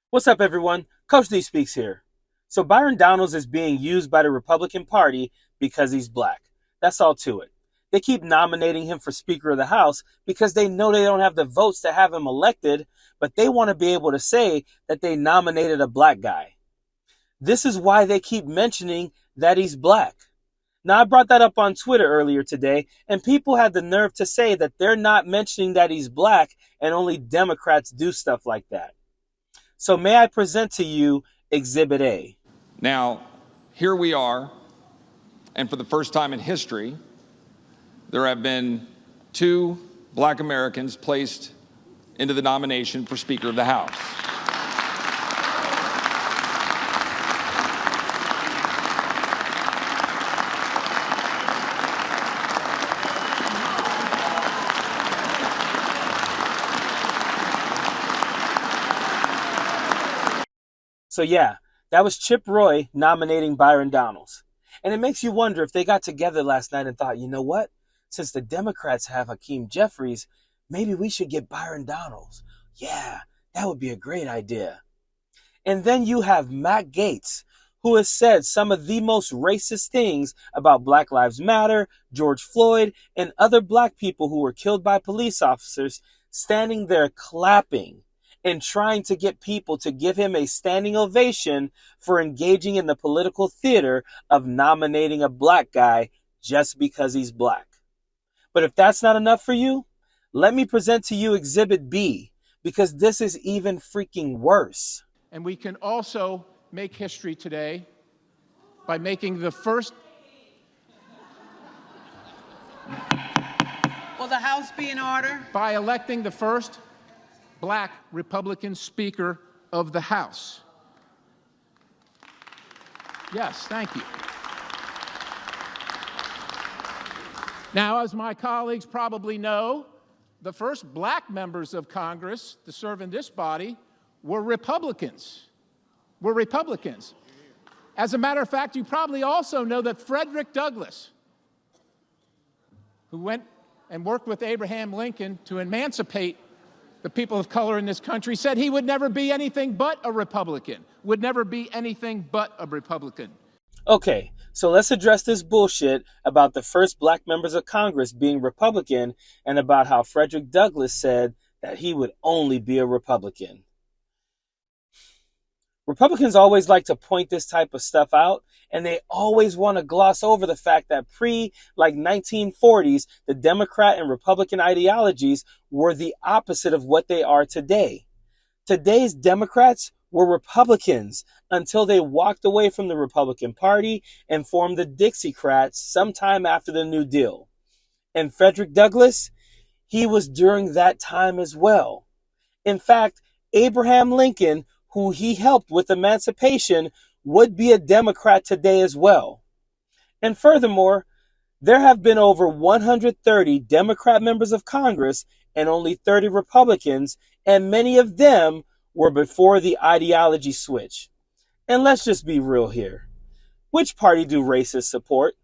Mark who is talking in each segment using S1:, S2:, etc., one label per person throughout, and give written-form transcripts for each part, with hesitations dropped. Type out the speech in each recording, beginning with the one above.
S1: What's up, everyone? Coach D speaks here. So Byron Donalds is being used by the Republican Party because he's black. That's all to it. They keep nominating him for Speaker of the House because they know they don't have the votes to have him elected, but they want to be able to say that they nominated a black guy. This is why they keep mentioning that he's black. Now, I brought that up on Twitter earlier today, and people had the nerve to say that they're not mentioning that he's black and only Democrats do stuff like that. So may I present to you Exhibit A.
S2: Now, here we are, and for the first time in history, there have been 2 black Americans placed into the nomination for Speaker of the House.
S1: So yeah, that was Chip Roy nominating Byron Donalds. And it makes you wonder if they got together last night and thought, you know what? Since the Democrats have Hakeem Jeffries, maybe we should get Byron Donalds. Yeah, that would be a great idea. And then you have Matt Gaetz, who has said some of the most racist things about Black Lives Matter, George Floyd, and other black people who were killed by police officers, standing there clapping and trying to get people to give him a standing ovation for engaging in the political theater of nominating a black guy just because he's black. But if that's not enough for you, let me present to you Exhibit B, because this is even freaking worse.
S3: And we can also make history today by making the first...
S4: Will the House be in order?
S3: By electing the first black Republican Speaker of the House. Yes, thank you. Now, as my colleagues probably know, the first black members of Congress to serve in this body were Republicans. As a matter of fact, you probably also know that Frederick Douglass, who went and worked with Abraham Lincoln to emancipate the people of color in this country, said he would never be anything but a Republican,
S1: Okay, so let's address this bullshit about the first black members of Congress being Republican and about how Frederick Douglass said that he would only be a Republican. Republicans always like to point this type of stuff out, and they always want to gloss over the fact that pre-1940s, the Democrat and Republican ideologies were the opposite of what they are today. Today's Democrats were Republicans until they walked away from the Republican Party and formed the Dixiecrats sometime after the New Deal. And Frederick Douglass, he was during that time as well. In fact, Abraham Lincoln, who he helped with emancipation, would be a Democrat today as well. And furthermore, there have been over 130 Democrat members of Congress and only 30 Republicans, and many of them were before the ideology switch. And let's just be real here. Which party do racists support?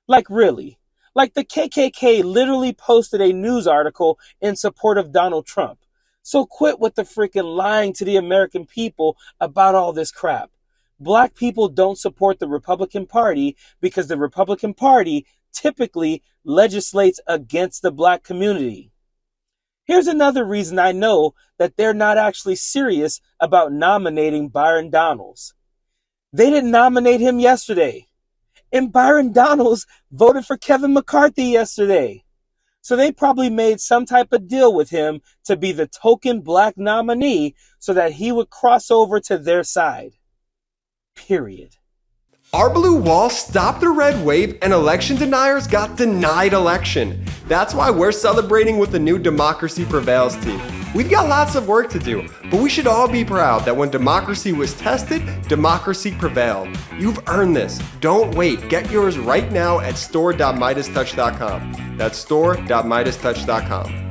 S1: Like really? Like the KKK literally posted a news article in support of Donald Trump. So quit with the freaking lying to the American people about all this crap. Black people don't support the Republican Party because the Republican Party typically legislates against the black community. Here's another reason I know that they're not actually serious about nominating Byron Donalds. They didn't nominate him yesterday. And Byron Donalds voted for Kevin McCarthy yesterday. So they probably made some type of deal with him to be the token black nominee so that he would cross over to their side. Period.
S5: Our blue wall stopped the red wave and election deniers got denied election. That's why we're celebrating with the new Democracy Prevails team. We've got lots of work to do, but we should all be proud that when democracy was tested, democracy prevailed. You've earned this. Don't wait. Get yours right now at store.MeidasTouch.com. That's store.MeidasTouch.com.